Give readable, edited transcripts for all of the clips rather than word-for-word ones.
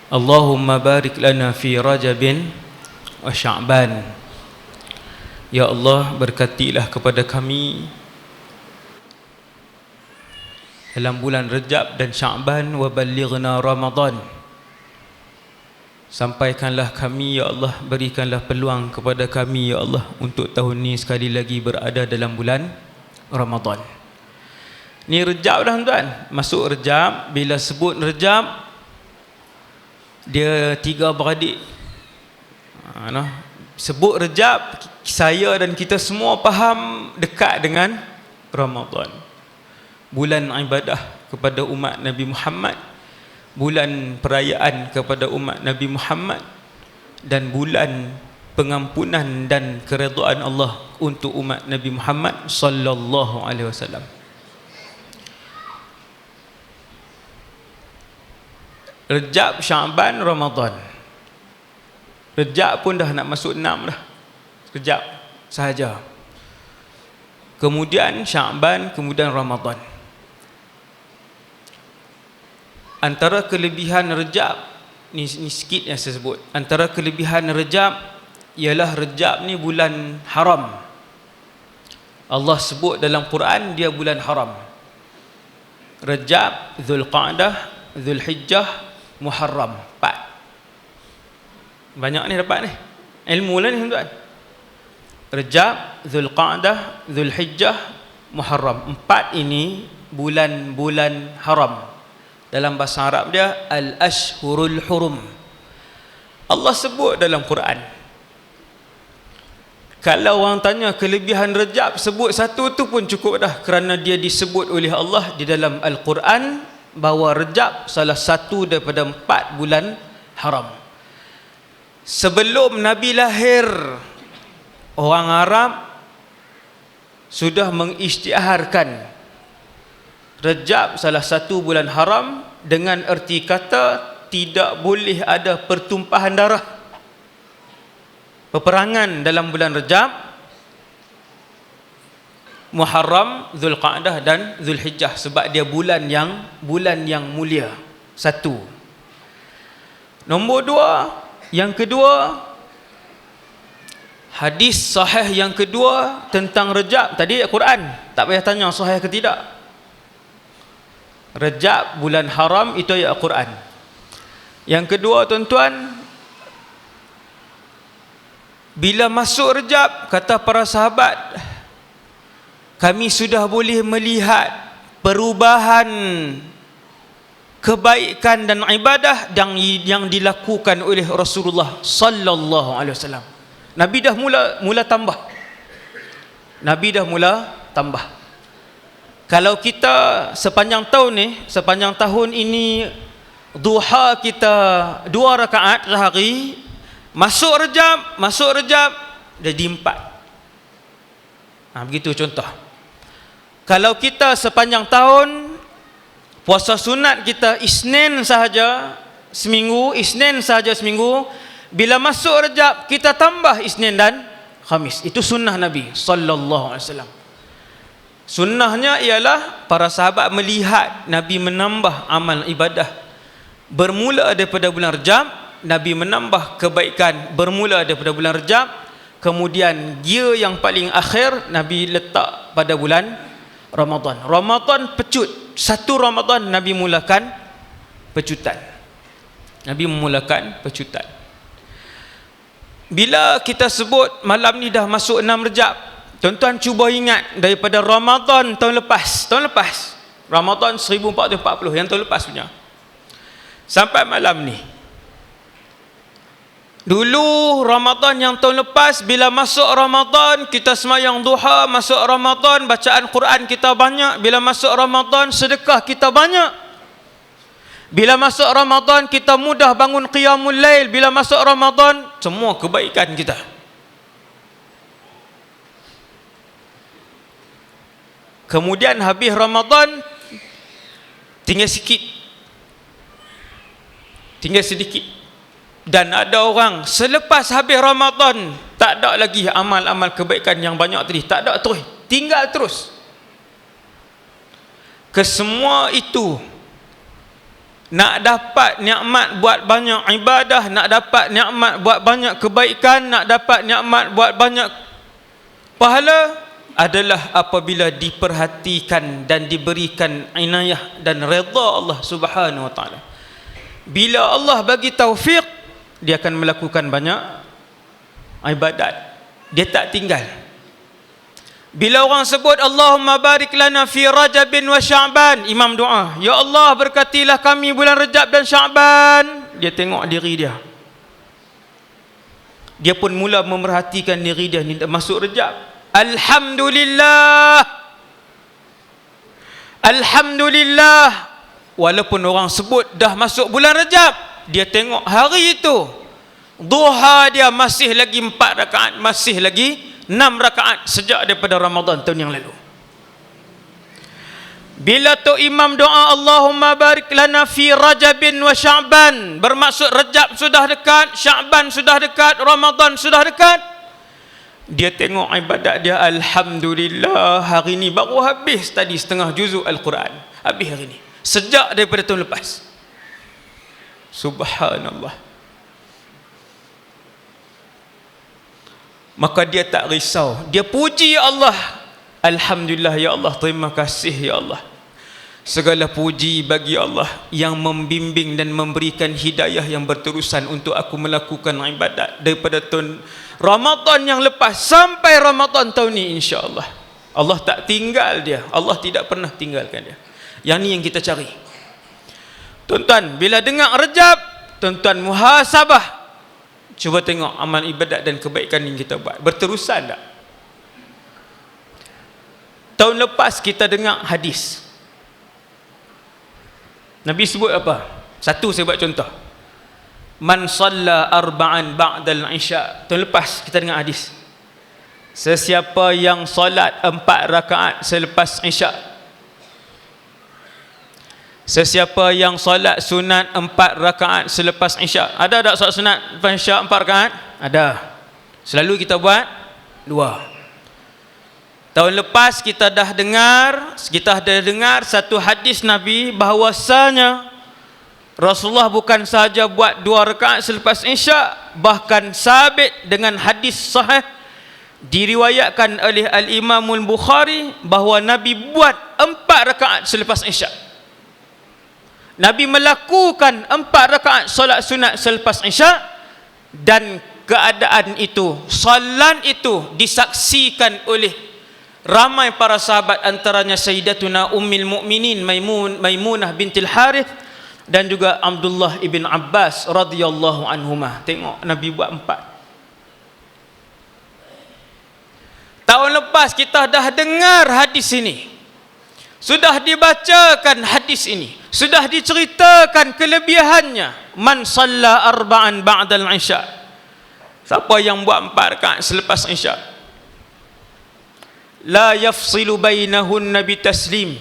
Allahumma barik lana fi Rajabin wa Sya'ban. Ya Allah, berkatilah kepada kami dalam bulan Rajab dan Sya'ban, wa ballighna Ramadan. Sampaikanlah kami, ya Allah, berikanlah peluang kepada kami, ya Allah, untuk tahun ini sekali lagi berada dalam bulan Ramadan. Ni Rejab dah tuan. Masuk Rejab, bila sebut Rejab, dia tiga beradik. Sebut Rejab, saya dan kita semua faham dekat dengan Ramadan. Bulan ibadah kepada umat Nabi Muhammad, bulan perayaan kepada umat Nabi Muhammad, dan bulan pengampunan dan keredaan Allah untuk umat Nabi Muhammad sallallahu alaihi wasallam. Rejab, Sya'ban, Ramadan. Rejab pun dah nak masuk 6 dah. Sekejap sahaja. Kemudian Sya'ban, kemudian Ramadan. Antara kelebihan Rejab ni sikit yang saya sebut. Antara kelebihan Rejab ialah Rejab ni bulan haram. Allah sebut dalam Quran dia bulan haram. Rejab, Zulqa'dah, Zulhijjah, Muharram. 4. Banyak ni dapat ni. Ilmu lah ni tuan. Rejab, Zulqa'dah, Zulhijjah, Muharram. 4 ini bulan-bulan haram. Dalam bahasa Arab dia Al-Ashhurul Hurum. Allah sebut dalam Quran. Kalau orang tanya kelebihan Rejab, sebut satu tu pun cukup dah, kerana dia disebut oleh Allah di dalam Al-Quran bahawa Rejab salah satu daripada 4 bulan haram. Sebelum Nabi lahir, orang Arab sudah mengisytiharkan Rejab salah satu bulan haram, dengan erti kata tidak boleh ada pertumpahan darah, peperangan dalam bulan Rejab, Muharram, Zulqa'dah dan Zulhijjah, sebab dia bulan yang mulia. 1. Nombor 2, yang kedua, hadis sahih yang kedua tentang Rejab. Tadi Quran, tak payah tanya sahih ke tidak. Rejab bulan haram, itu ayat Quran. Yang kedua tuan-tuan, bila masuk Rejab, kata para sahabat, kami sudah boleh melihat perubahan kebaikan dan ibadah yang dilakukan oleh Rasulullah sallallahu alaihi wasallam. Nabi dah mula tambah. Nabi dah mula tambah. Kalau kita sepanjang tahun ini duha kita 2 rakaat sehari, masuk Rejab jadi 4. Begitu contoh. Kalau kita sepanjang tahun puasa sunat kita Isnin sahaja seminggu, bila masuk Rejab kita tambah Isnin dan Khamis. Itu sunnah Nabi sallallahu alaihi wasallam. Sunnahnya ialah para sahabat melihat Nabi menambah amal ibadah bermula daripada bulan Rejab, Nabi menambah kebaikan bermula daripada bulan Rejab, kemudian gear yang paling akhir Nabi letak pada bulan Ramadan. Ramadan pecut. 1 Ramadan Nabi mulakan pecutan. Bila kita sebut malam ni dah masuk 6 Rejab, tuan-tuan cuba ingat daripada Ramadan tahun lepas, Ramadan 1440 yang tahun lepas punya, sampai malam ni. Dulu Ramadan yang tahun lepas, bila masuk Ramadan kita semayang duha, masuk Ramadan bacaan Quran kita banyak, bila masuk Ramadan sedekah kita banyak, bila masuk Ramadan kita mudah bangun qiyamul lail, bila masuk Ramadan semua kebaikan kita. Kemudian habis Ramadan tinggal sedikit. Dan ada orang selepas habis Ramadan tak ada lagi amal-amal kebaikan yang banyak tadi, tak ada terus, tinggal terus. Kesemua itu nak dapat nikmat buat banyak ibadah, nak dapat nikmat buat banyak kebaikan, nak dapat nikmat buat banyak pahala adalah apabila diperhatikan dan diberikan inayah dan redha Allah Subhanahu wa taala. Bila Allah bagi taufik, dia akan melakukan banyak ibadat. Dia tak tinggal. Bila orang sebut Allahumma barik lana fi Rajabin wa Sya'ban, imam doa, ya Allah berkatilah kami bulan Rajab dan Sya'ban. Dia tengok diri dia. Dia pun mula memerhatikan diri dia ni masuk Rajab. Alhamdulillah. Alhamdulillah. Walaupun orang sebut dah masuk bulan Rajab, dia tengok hari itu duha dia masih lagi 4 rakaat, masih lagi 6 rakaat sejak daripada Ramadan tahun yang lalu. Bila tu imam doa Allahumma barik lana fi Rajabin wa Sya'ban, bermaksud Rajab sudah dekat, Sya'ban sudah dekat, Ramadan sudah dekat. Dia tengok ibadat dia, alhamdulillah, hari ni baru habis tadi setengah juzuk Al-Quran. Habis hari ni. Sejak daripada tahun lepas. Subhanallah. Maka dia tak risau, dia puji ya Allah. Alhamdulillah ya Allah, terima kasih ya Allah. Segala puji bagi Allah yang membimbing dan memberikan hidayah yang berterusan untuk aku melakukan ibadat daripada tahun Ramadan yang lepas sampai Ramadan tahun ni, insya-Allah. Allah tak tinggal dia, Allah tidak pernah tinggalkan dia. Yang ni yang kita cari. Tuan-tuan, bila dengar Rajab, tuan-tuan muhasabah. Cuba tengok amal ibadat dan kebaikan yang kita buat berterusan tak? Tahun lepas kita dengar hadis, Nabi sebut apa? Satu saya buat contoh. Man shalla arba'an ba'dal isya. Tahun lepas kita dengar hadis, sesiapa yang solat 4 rakaat selepas isya. Sesiapa yang solat sunat 4 rakaat selepas isyak. Ada tak solat sunat lepas isyak 4 rakaat? Ada. Selalu kita buat 2. Tahun lepas kita dah dengar satu hadis Nabi bahawasanya Rasulullah bukan sahaja buat 2 rakaat selepas isyak, bahkan sabit dengan hadis sahih diriwayatkan oleh Al-Imamul Bukhari bahawa Nabi buat 4 rakaat selepas isyak. Nabi melakukan 4 rakaat solat sunat selepas isyak, dan keadaan itu, solat itu disaksikan oleh ramai para sahabat, antaranya Sayyidatuna Ummul Mukminin Maimunah bintil Harith dan juga Abdullah ibn Abbas radhiyallahu anhumah. Tengok Nabi buat 4. Tahun lepas kita dah dengar hadis ini, sudah dibacakan hadis ini, sudah diceritakan kelebihannya. Man shalla arba'an ba'dal isya. Siapa yang buat 4 rakaat selepas isya, la yafsilu bainahunna bitaslim,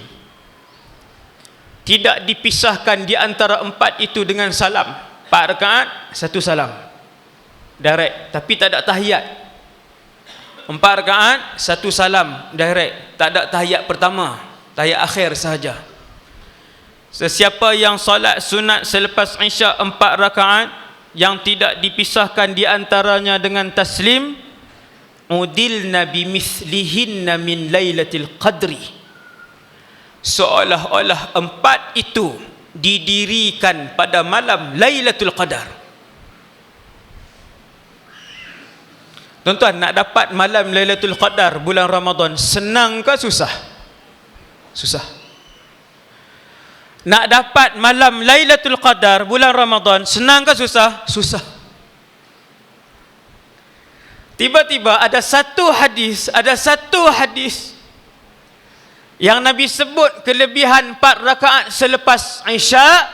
tidak dipisahkan di antara 4 itu dengan salam. 4 rakaat, 1 salam direct, tapi tak ada tahiyat. 4 rakaat, 1 salam direct, tak ada tahiyat pertama, tahiyat akhir sahaja. Sesiapa yang solat sunat selepas isyak 4 rakaat yang tidak dipisahkan di antaranya dengan taslim, udilna bimithlihinna min lailatul qadri, seolah-olah 4 itu didirikan pada malam Lailatul Qadar. Tuan-tuan, nak dapat malam Lailatul Qadar bulan Ramadan senang ke susah? Susah. Nak dapat malam Lailatul Qadar bulan Ramadan senang ke susah? Susah. Tiba-tiba ada satu hadis yang Nabi sebut kelebihan 4 rakaat selepas isyak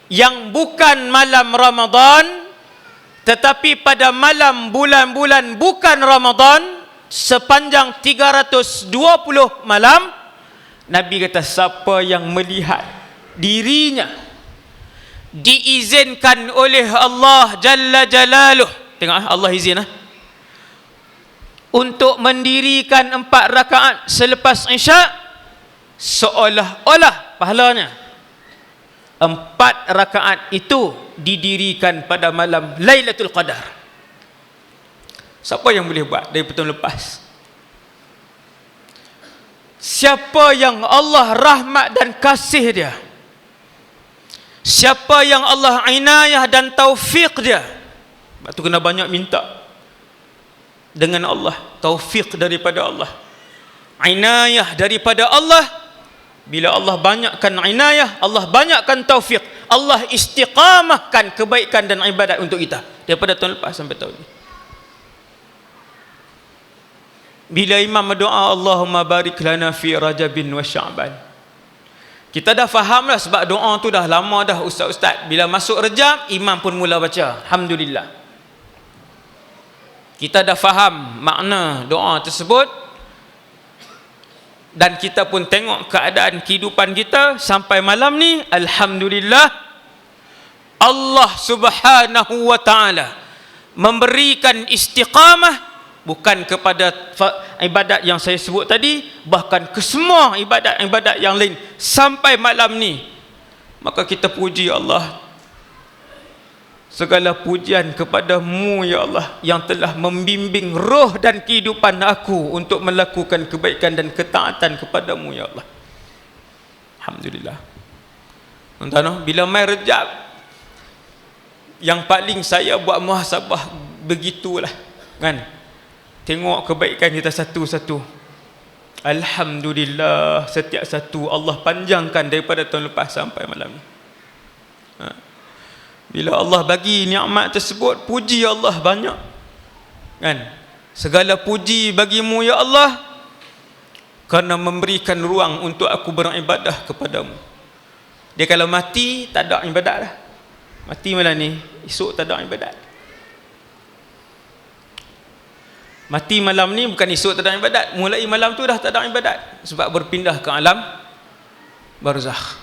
yang bukan malam Ramadan, tetapi pada malam bulan-bulan bukan Ramadan sepanjang 320 malam. Nabi kata, siapa yang melihat dirinya diizinkan oleh Allah Jalla Jalaluh, tengok Allah izin untuk mendirikan 4 rakaat selepas isyak, seolah-olah pahalanya 4 rakaat itu didirikan pada malam Lailatul Qadar. Siapa yang boleh buat dari petang lepas? Siapa yang Allah rahmat dan kasih dia, siapa yang Allah inayah dan taufik dia, sebab tu kena banyak minta dengan Allah, taufik daripada Allah, inayah daripada Allah. Bila Allah banyakkan inayah, Allah banyakkan taufik, Allah istiqamahkan kebaikan dan ibadat untuk kita daripada tahun lepas sampai tahun ini. Bila imam berdoa, Allahumma barik lana fi Rajabin wa Sya'ban, kita dah faham lah, sebab doa tu dah lama dah ustaz-ustaz. Bila masuk Rejab, imam pun mula baca, alhamdulillah. Kita dah faham makna doa tersebut, dan kita pun tengok keadaan kehidupan kita sampai malam ni, alhamdulillah, Allah Subhanahu wa taala memberikan istiqamah, bukan kepada ibadat yang saya sebut tadi, bahkan ke semua ibadat-ibadat yang lain sampai malam ni. Maka kita puji Allah. Segala pujian kepada-Mu ya Allah, yang telah membimbing roh dan kehidupan aku untuk melakukan kebaikan dan ketaatan kepada-Mu ya Allah. Alhamdulillah. Tuan-tuan, bila mai Rejab, yang paling saya buat muhasabah begitulah, kan? Tengok kebaikan kita satu-satu. Alhamdulillah, setiap satu Allah panjangkan daripada tahun lepas sampai malam ni. Bila Allah bagi nikmat tersebut, puji Allah banyak, kan? Segala puji bagimu ya Allah, kerana memberikan ruang untuk aku beribadah kepadamu. Dia kalau mati tak ada ibadat dah. Mati malam ni, esok tak ada ibadat. Mati malam ni bukan esok tak ada ibadat, mulai malam tu dah tak ada ibadat, sebab berpindah ke alam barzakh.